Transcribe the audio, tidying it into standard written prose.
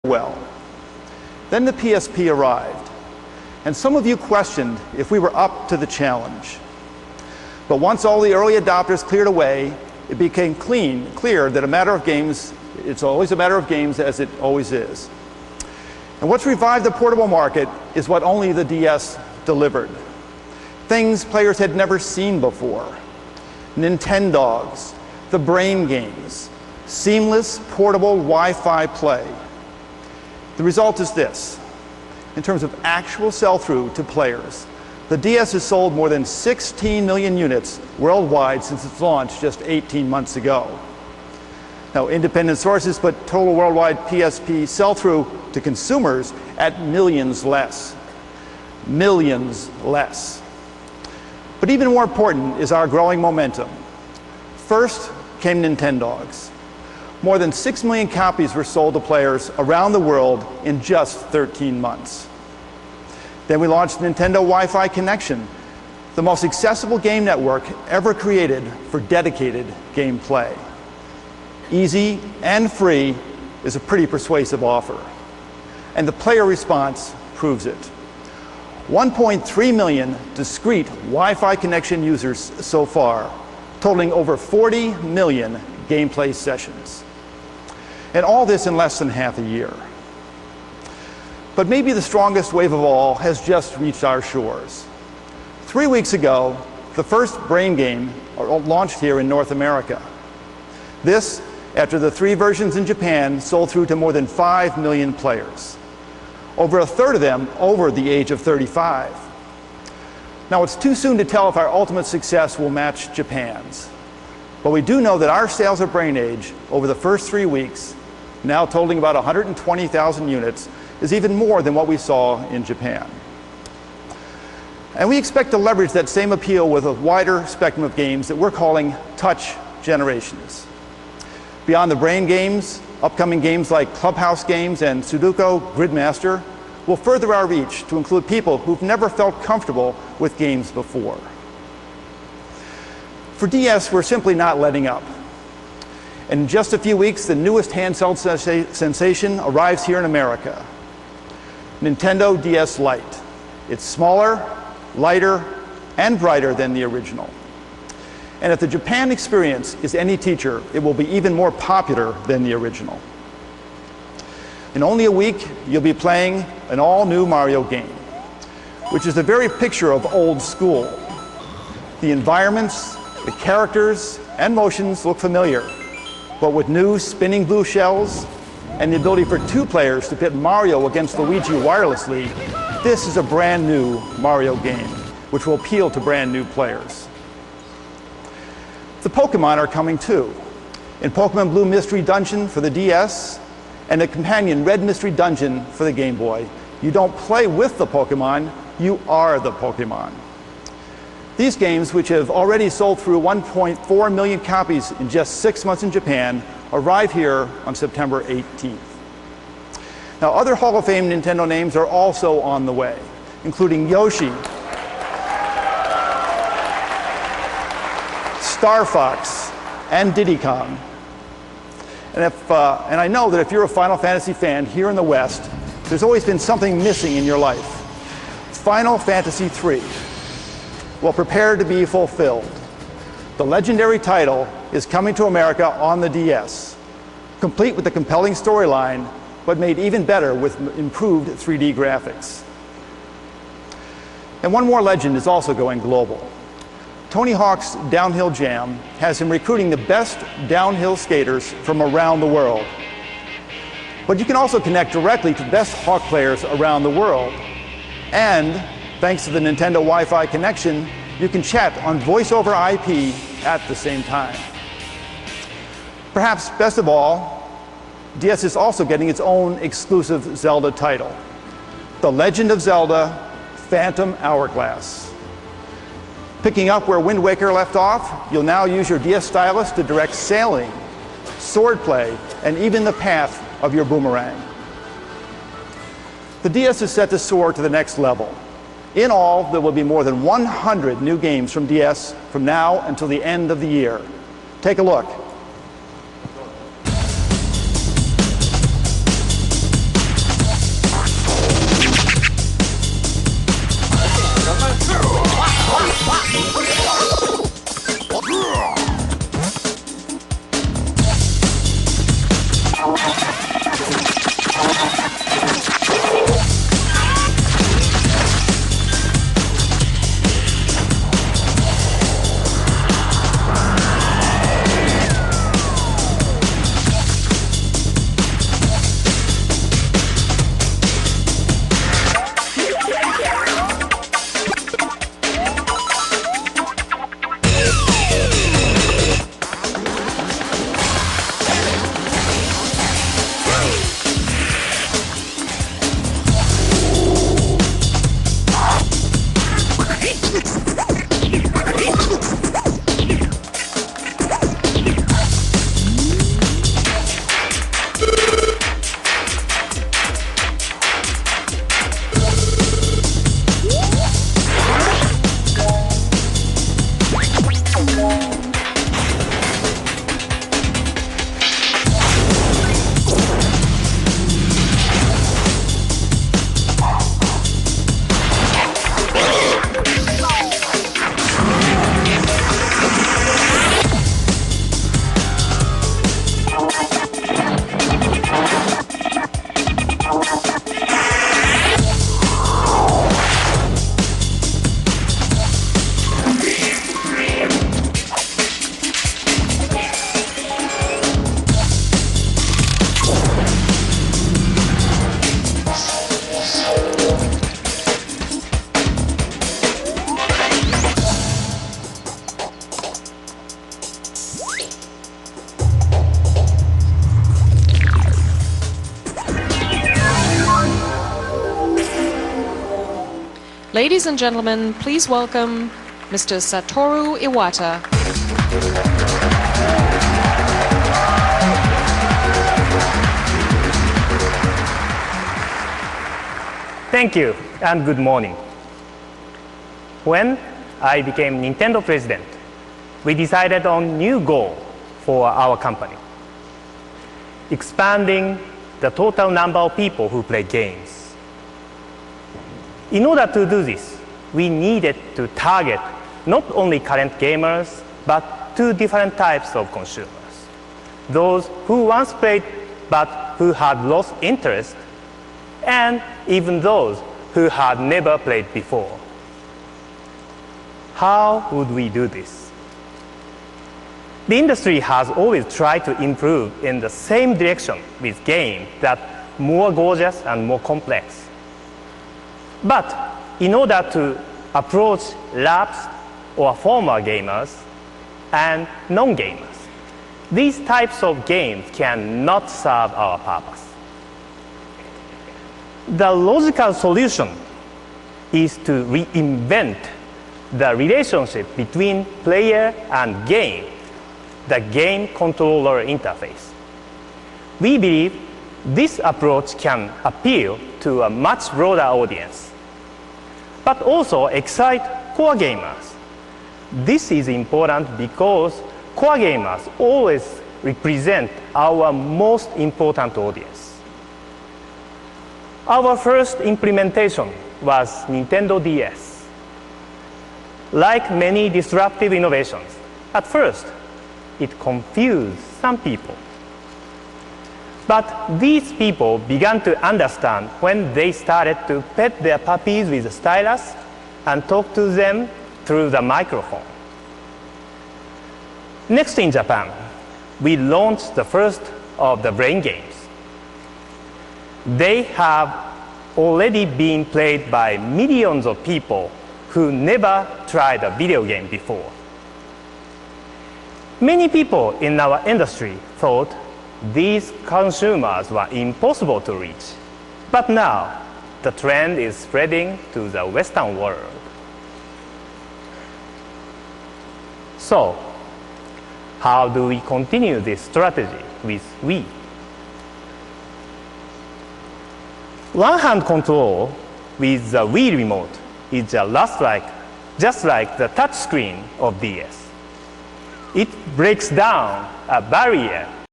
well. Then the PSP arrived, and some of you questioned if we were up to the challenge. But once all the early adopters cleared away, it became clear that it's always a matter of games, as it always is. And what's revived the portable market is what only the DS delivered. Things players had never seen before. Nintendogs, the brain games, seamless portable Wi-Fi play. The result is this. In terms of actual sell-through to players, the DS has sold more than 16 million units worldwide since its launch just 18 months ago. Now, independent sources put total worldwide PSP sell-through to consumers at millions less. Millions less. But even more important is our growing momentum. First came Nintendogs. More than 6 million copies were sold to players around the world in just 13 months. Then we launched Nintendo Wi-Fi Connection, the most accessible game network ever created for dedicated gameplay. Easy and free is a pretty persuasive offer. And the player response proves it. 1.3 million discrete Wi-Fi connection users so far, totaling over 40 million gameplay sessions. And all this in less than half a year. But maybe the strongest wave of all has just reached our shores. 3 weeks ago, the first brain game launched here in North America. This, after the 3 versions in Japan sold through to more than 5 million players. Over a third of them over the age of 35. Now, it's too soon to tell if our ultimate success will match Japan's. But we do know that our sales of Brain Age over the first 3 weeks, now totaling about 120,000 units, is even more than what we saw in Japan. And we expect to leverage that same appeal with a wider spectrum of games that we're calling touch generations. Beyond the brain games, upcoming games like Clubhouse games and Sudoku Gridmaster will further our reach to include people who've never felt comfortable with games before. For DS, we're simply not letting up. In just a few weeks, the newest handheld sensation arrives here in America. Nintendo DS Lite. It's smaller, lighter, and brighter than the original. And if the Japan experience is any teacher, it will be even more popular than the original. In only a week, you'll be playing an all-new Mario game, which is the very picture of old school. The environments, the characters, and motions look familiar, but with new spinning blue shells and the ability for 2 players to pit Mario against Luigi wirelessly, this is a brand new Mario game, which will appeal to brand new players. The Pokemon are coming too. In Pokemon Blue Mystery Dungeon for the DS and a companion Red Mystery Dungeon for the Game Boy, you don't play with the Pokemon, you are the Pokemon. These games, which have already sold through 1.4 million copies in just 6 months in Japan, arrive here on September 18th. Now, other Hall of Fame Nintendo names are also on the way, including Yoshi, Star Fox, and Diddy Kong. And I know that if you're a Final Fantasy fan here in the West, there's always been something missing in your life. Final Fantasy III. Well, prepare to be fulfilled. The legendary title is coming to America on the DS, complete with a compelling storyline, but made even better with improved 3D graphics. And one more legend is also going global. Tony Hawk's Downhill Jam has him recruiting the best downhill skaters from around the world. But you can also connect directly to best Hawk players around the world. And thanks to the Nintendo Wi-Fi connection, you can chat on voice over IP at the same time. Perhaps best of all, DS is also getting its own exclusive Zelda title, The Legend of Zelda: Phantom Hourglass. Picking up where Wind Waker left off, you'll now use your DS stylus to direct sailing, swordplay, and even the path of your boomerang. The DS is set to soar to the next level. In all, there will be more than 100 new games from DS from now until the end of the year. Take a look. Ladies and gentlemen, please welcome Mr. Satoru Iwata. Thank you and good morning. When I became Nintendo president, we decided on new goal for our company, expanding the total number of people who play games. In order to do this, we needed to target not only current gamers, but two different types of consumers. Those who once played but who had lost interest, and even those who had never played before. How would we do this? The industry has always tried to improve in the same direction with games that are more gorgeous and more complex. But in order to approach lapsed or former gamers and non-gamers, these types of games cannot serve our purpose. The logical solution is to reinvent the relationship between player and game, the game controller interface. We believe this approach can appeal to a much broader audience, but also excite core gamers. This is important because core gamers always represent our most important audience. Our first implementation was Nintendo DS. Like many disruptive innovations, at first, it confused some people. But these people began to understand when they started to pet their puppies with a stylus and talk to them through the microphone. Next in Japan, we launched the first of the brain games. They have already been played by millions of people who never tried a video game before. Many people in our industry thought these consumers were impossible to reach, but now the trend is spreading to the Western world. So, how do we continue this strategy with Wii? One-hand control with the Wii remote is just like the touch screen of DS. It breaks down a barrier